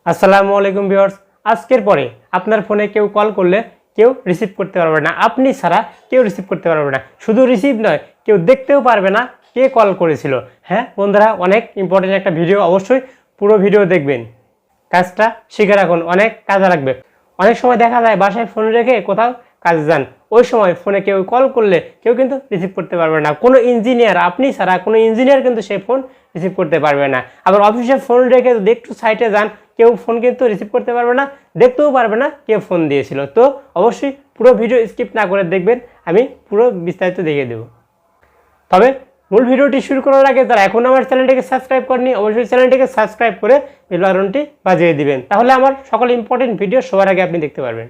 আসসালামু আলাইকুম ভিউয়ার্স। আজকের পরে আপনার ফোনে কেউ কল করলে কেউ রিসিভ করতে পারবে না, আপনি ছাড়া কেউ রিসিভ করতে পারবে না। শুধু রিসিভ নয়, কেউ দেখতেও পারবে না কে কল করেছিল। হ্যাঁ বন্ধুরা, অনেক ইম্পর্টেন্ট একটা ভিডিও, অবশ্যই পুরো ভিডিও দেখবেন। কাজটা শিখে রাখুন, অনেক কাজে লাগবে। অনেক সময় দেখা যায় বাসায় ফোন রেখে কোথাও কাজে যান, ওই সময় ফোনে কেউ কল করলে কেউ কিন্তু রিসিভ করতে পারবে না। কোনো ইঞ্জিনিয়ার, আপনি ছাড়া কোনো ইঞ্জিনিয়ার কিন্তু সেই ফোন রিসিভ করতে পারবে না। আবার অফিসে ফোন রেখে যদি একটু সাইটে যান, কেউ ফোন কিন্তু রিসিভ করতে পারবে না, দেখতেও পারবে না কে ফোন দিয়েছিল। তো অবশ্যই পুরো ভিডিও স্কিপ না করে দেখবেন, আমি পুরো বিস্তারিত দেখিয়ে দেব। তবে মূল ভিডিওটি শুরু করার আগে যারা এখন আমার চ্যানেলটিকে সাবস্ক্রাইব করেনি, অবশ্যই চ্যানেলটিকে সাবস্ক্রাইব করে বেল বাটনটি বাজিয়ে দিবেন, তাহলে আমার সকল ইম্পর্টেন্ট ভিডিও সবার আগে আপনি দেখতে পারবেন।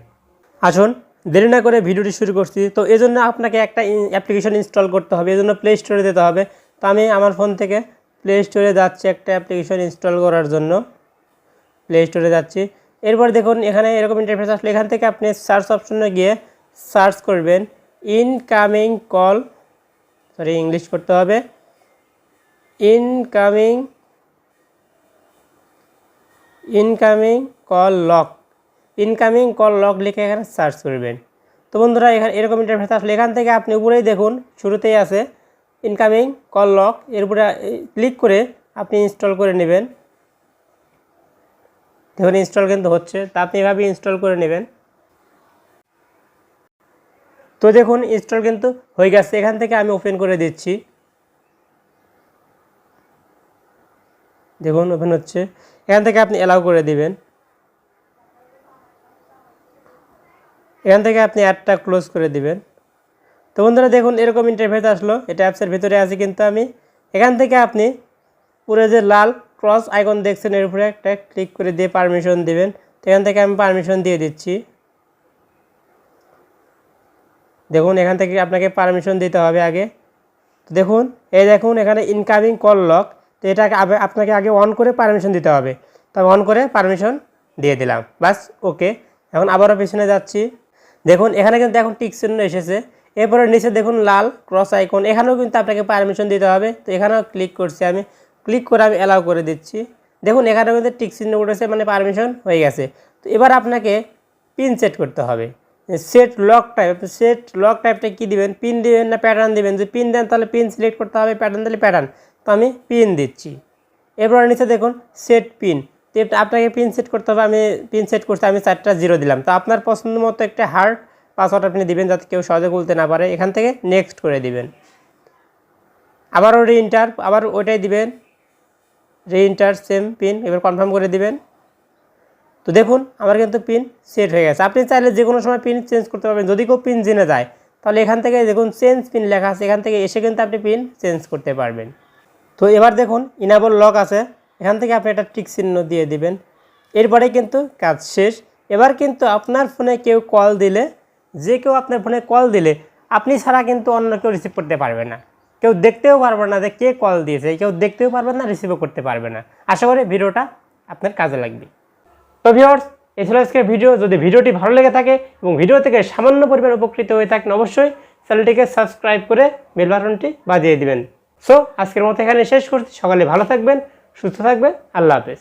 আসুন দেরি না করে ভিডিওটি শুরু করছি। তো এই জন্য আপনাকে একটা অ্যাপ্লিকেশন ইনস্টল করতে হবে, এই জন্য প্লে স্টোরে যেতে হবে। তো আমি আমার ফোন থেকে প্লে স্টোরে যাচ্ছি একটা অ্যাপ্লিকেশন ইনস্টল করার জন্য। প্লে স্টোরে যাচ্ছি, এরপর দেখুন এখানে এরকম ইন্টারফেস আসলে এখান থেকে আপনি সার্চ অপশনে গিয়ে সার্চ করবেন ইনকামিং কল, সরি ইংলিশ করতে হবে, incoming call lock, incoming call lock লিখে এখানে সার্চ করবেন। তো বন্ধুরা এখানে এরকম ইন্টারফেস আসলে এখান থেকে আপনি উপরেই দেখুন শুরুতেই আছে ইনকামিং কল লক, এর উপরে ক্লিক করে আপনি ইনস্টল করে নেবেন। দেখুন ইনস্টল কিন্তু হচ্ছে, তা আপনি এভাবে ইনস্টল করে নেবেন। তো দেখুন ইনস্টল কিন্তু হয়ে গেছে, এখান থেকে আমি ওপেন করে দিচ্ছি। দেখুন ওপেন হচ্ছে, এখান থেকে আপনি অ্যালাউ করে দিবেন। এখান থেকে আপনি অ্যাডটা ক্লোজ করে দিবেন। তো বন্ধুরা দেখুন এরকম ইন্টারফেস আসলো, এটা অ্যাপসের ভিতরে আছে কিন্তু আমি এখান থেকে আপনি পুরো যে লাল ক্রস আইকন দেখছেন এর উপরে একটা ক্লিক করে দিয়ে পারমিশন দিবেন। তো এখান থেকে আমি পারমিশন দিয়ে দিচ্ছি। দেখুন এখান থেকে আপনাকে পারমিশন দিতে হবে আগে। তো দেখুন এই দেখুন এখানে ইনকামিং কল লক, তো এটাকে আপনাকে আগে অন করে পারমিশন দিতে হবে। তো আমি অন করে পারমিশন দিয়ে দিলাম, বাস ওকে। এখন আবারও পিছনে যাচ্ছি, দেখুন এখানে কিন্তু এখন টিক চিহ্ন এসেছে, এরপরে নিচে দেখুন লাল ক্রস আইকন, এখানেও কিন্তু আপনাকে পারমিশন দিতে হবে। তো এখানেও ক্লিক করছি, আমি ক্লিক করে আমি অ্যালাউ করে দিচ্ছি। দেখুন এখানেও কিন্তু টিক চিহ্ন উঠেছে, মানে পারমিশন হয়ে গেছে। তো এবার আপনাকে পিন সেট করতে হবে, set lock type. Set lock টাইপটা কী দিবেন, পিন দিবেন না প্যাটার্ন দিবেন? যদি পিন দেন তাহলে পিন সিলেক্ট করতে হবে, প্যাটার্ন দিলে প্যাটার্ন। তো আমি পিন দিচ্ছি। এরপর নিচে দেখুন সেট পিন, তো আপনাকে পিন সেট করতে হবে। আমি পিন সেট করছি, আমি 4টা 0 দিলাম। তো আপনার পছন্দ মতো একটা হার্ড পাসওয়ার্ড আপনি দিবেন, যাতে কেউ সহজে বলতে না পারে। এখান থেকে নেক্সট করে দিবেন, আবারও রিএন্টার, আবার ওইটাই দিবেন, রিএন্টার সেম পিন, এবার কনফার্ম করে দিবেন। তো দেখুন আমার কিন্তু পিন সেট হয়ে গেছে। আপনি চাইলে যে কোনো সময় পিন চেঞ্জ করতে পারবেন। যদি কেউ পিন জেনে যায় তাহলে এখান থেকে দেখুন চেঞ্জ পিন লেখা আছে, এখান থেকে এসে কিন্তু আপনি পিন চেঞ্জ করতে পারবেন। তো এবার দেখুন ইনেবল লক আছে, এখান থেকে আপনি একটা টিক চিহ্ন দিয়ে দিবেন। এরপরে কিন্তু কাজ শেষ। এবার কিন্তু আপনার ফোনে কেউ কল দিলে, যে কেউ আপনার ফোনে কল দিলে আপনি ছাড়া কিন্তু অন্য কেউ রিসিভ করতে পারবে না, কেউ দেখতেও পারবে না যে কে কল দিয়েছে, কেউ দেখতেও পারবেন না, রিসিভও করতে পারবে না। আশা করি ভিডিওটা আপনার কাজে লাগবে। তো ভিউয়ার্স এই ছিল আজকের ভিডিও। যদি ভিডিওটি ভালো লেগে থাকে এবং ভিডিও থেকে সামান্য পরিমাণ উপকৃত হয়ে থাকেন, অবশ্যই চ্যানেলটিকে সাবস্ক্রাইব করে বেল বাটনটি বাজিয়ে দিবেন। সো আজকের মতো এখানে শেষ করছি। সকালে ভালো থাকবেন, সুস্থ থাকবেন, আল্লাহ হাফেজ।